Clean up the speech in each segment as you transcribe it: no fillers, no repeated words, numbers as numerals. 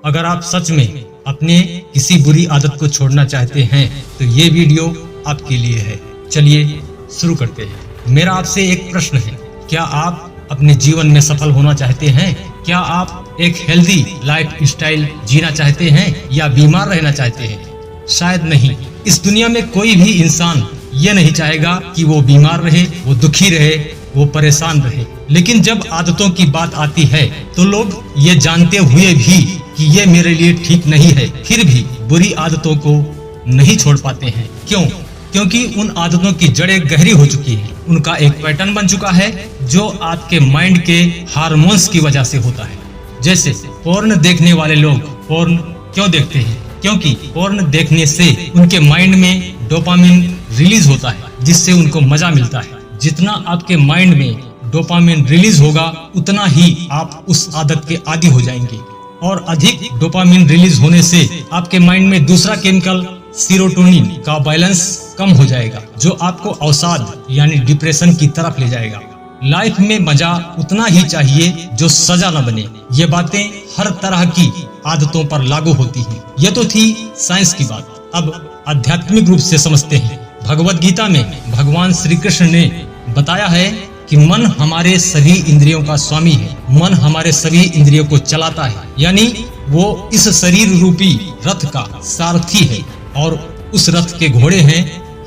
अगर आप सच में अपने किसी बुरी आदत को छोड़ना चाहते हैं तो ये वीडियो आपके लिए है। चलिए शुरू करते हैं। मेरा आपसे एक प्रश्न है, क्या आप अपने जीवन में सफल होना चाहते हैं? क्या आप एक हेल्दी लाइफ स्टाइल जीना चाहते हैं या बीमार रहना चाहते हैं? शायद नहीं। इस दुनिया में कोई भी इंसान ये नहीं चाहेगा कि वो बीमार रहे, वो दुखी रहे, वो परेशान रहे। लेकिन जब आदतों की बात आती है तो लोग ये जानते हुए भी कि ये मेरे लिए ठीक नहीं है, फिर भी बुरी आदतों को नहीं छोड़ पाते हैं। क्यों? क्योंकि उन आदतों की जड़ें गहरी हो चुकी हैं। उनका एक पैटर्न बन चुका है जो आपके माइंड के हार्मोन्स की वजह से होता है। जैसे पोर्न देखने वाले लोग पोर्न क्यों देखते हैं? क्योंकि पोर्न देखने से उनके माइंड में डोपामिन रिलीज होता है, जिससे उनको मजा मिलता है। जितना आपके माइंड में डोपामिन रिलीज होगा उतना ही आप उस आदत के आदी हो जाएंगे, और अधिक डोपामिन रिलीज होने से आपके माइंड में दूसरा केमिकल सीरोटोनिन का बैलेंस कम हो जाएगा, जो आपको अवसाद यानी डिप्रेशन की तरफ ले जाएगा। लाइफ में मजा उतना ही चाहिए जो सजा न बने। ये बातें हर तरह की आदतों पर लागू होती हैं। ये तो थी साइंस की बात। अब आध्यात्मिक रूप से समझते हैं। भगवत गीता में भगवान श्री कृष्ण ने बताया है कि मन हमारे सभी इंद्रियों का स्वामी है। मन हमारे सभी इंद्रियों को चलाता है, यानी वो इस शरीर रूपी रथ का सारथी है, और उस रथ के घोड़े हैं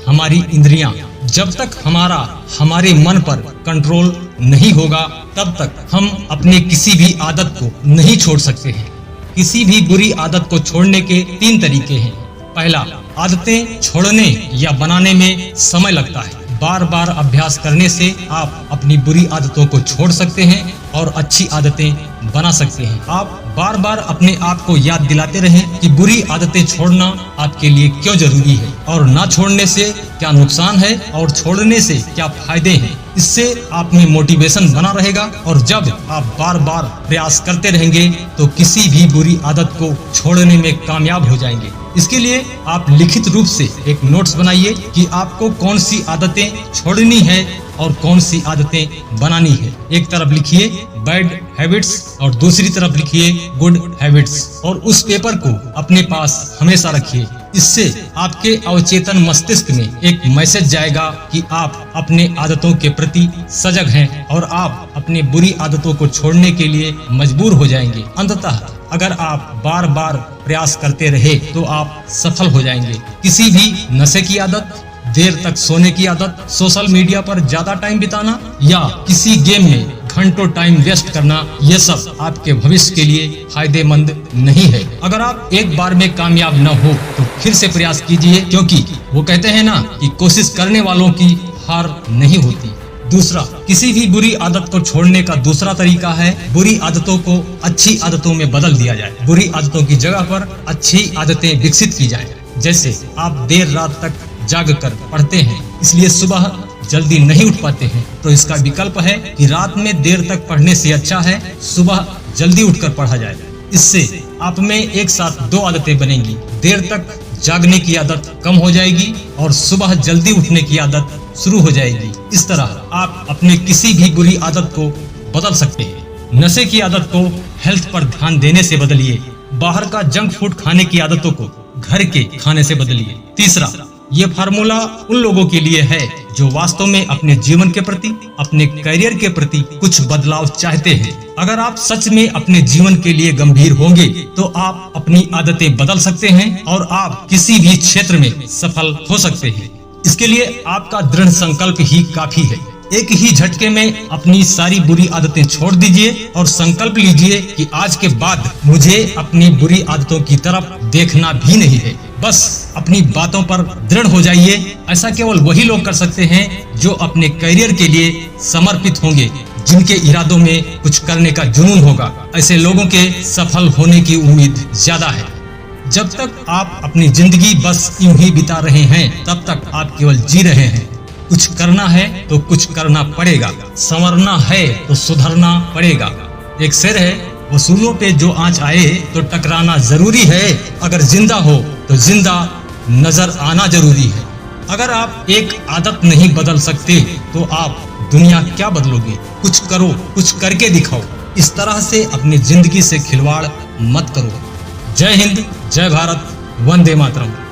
हमारी इंद्रियां। जब तक हमारे मन पर कंट्रोल नहीं होगा तब तक हम अपने किसी भी आदत को नहीं छोड़ सकते हैं। किसी भी बुरी आदत को छोड़ने के 3 तरीके हैं। पहला, आदतें छोड़ने या बनाने में समय लगता है। बार बार अभ्यास करने से आप अपनी बुरी आदतों को छोड़ सकते हैं और अच्छी आदतें बना सकते हैं। आप बार बार अपने आप को याद दिलाते रहें कि बुरी आदतें छोड़ना आपके लिए क्यों जरूरी है, और ना छोड़ने से क्या नुकसान है और छोड़ने से क्या फायदे हैं। इससे आप में मोटिवेशन बना रहेगा, और जब आप बार बार प्रयास करते रहेंगे तो किसी भी बुरी आदत को छोड़ने में कामयाब हो जाएंगे। इसके लिए आप लिखित रूप से एक नोट्स बनाइए कि आपको कौन सी आदतें छोड़नी है और कौन सी आदतें बनानी है। एक तरफ लिखिए बैड हैबिट्स और दूसरी तरफ लिखिए गुड हैबिट्स, और उस पेपर को अपने पास हमेशा रखिए। इससे आपके अवचेतन मस्तिष्क में एक मैसेज जाएगा कि आप अपने आदतों के प्रति सजग हैं और आप अपनी बुरी आदतों को छोड़ने के लिए मजबूर हो जाएंगे। अंततः अगर आप बार बार प्रयास करते रहे तो आप सफल हो जाएंगे। किसी भी नशे की आदत, देर तक सोने की आदत, सोशल मीडिया पर ज्यादा टाइम बिताना या किसी गेम में घंटों टाइम वेस्ट करना, ये सब आपके भविष्य के लिए फायदेमंद नहीं है। अगर आप एक बार में कामयाब न हो तो फिर से प्रयास कीजिए, क्योंकि वो कहते हैं ना कि कोशिश करने वालों की हार नहीं होती। दूसरा, किसी भी बुरी आदत को छोड़ने का दूसरा तरीका है बुरी आदतों को अच्छी आदतों में बदल दिया जाए। बुरी आदतों की जगह पर अच्छी आदतें विकसित की जाए। जैसे आप देर रात तक जाग कर पढ़ते हैं, इसलिए सुबह जल्दी नहीं उठ पाते हैं, तो इसका विकल्प है कि रात में देर तक पढ़ने से अच्छा है सुबह जल्दी उठकर पढ़ा जाए। इससे आप में एक साथ 2 आदतें बनेंगी। देर तक जागने की आदत कम हो जाएगी और सुबह जल्दी उठने की आदत शुरू हो जाएगी। इस तरह आप अपने किसी भी बुरी आदत को बदल सकते हैं। नशे की आदत को हेल्थ पर ध्यान देने से बदलिए। बाहर का जंक फूड खाने की आदतों को घर के खाने से बदलिए। तीसरा, ये फार्मूला उन लोगों के लिए है जो वास्तव में अपने जीवन के प्रति, अपने करियर के प्रति कुछ बदलाव चाहते हैं। अगर आप सच में अपने जीवन के लिए गंभीर होंगे तो आप अपनी आदतें बदल सकते हैं और आप किसी भी क्षेत्र में सफल हो सकते हैं। इसके लिए आपका दृढ़ संकल्प ही काफी है। एक ही झटके में अपनी सारी बुरी आदतें छोड़ दीजिए और संकल्प लीजिए कि आज के बाद मुझे अपनी बुरी आदतों की तरफ देखना भी नहीं है। बस अपनी बातों पर दृढ़ हो जाइए। ऐसा केवल वही लोग कर सकते हैं जो अपने करियर के लिए समर्पित होंगे, जिनके इरादों में कुछ करने का जुनून होगा। ऐसे लोगों के सफल होने की उम्मीद ज्यादा है। जब तक आप अपनी जिंदगी बस यूं ही बिता रहे हैं तब तक आप केवल जी रहे हैं। कुछ करना है तो कुछ करना पड़ेगा, संवरना है तो सुधरना पड़ेगा। एक शेर है, वसूलों पे जो आंच आए तो टकराना जरूरी है, अगर जिंदा हो तो जिंदा नजर आना जरूरी है। अगर आप एक आदत नहीं बदल सकते तो आप दुनिया क्या बदलोगे? कुछ करो, कुछ करके दिखाओ। इस तरह से अपनी जिंदगी से खिलवाड़ मत करो। जय हिंद, जय भारत, वंदे मातरम।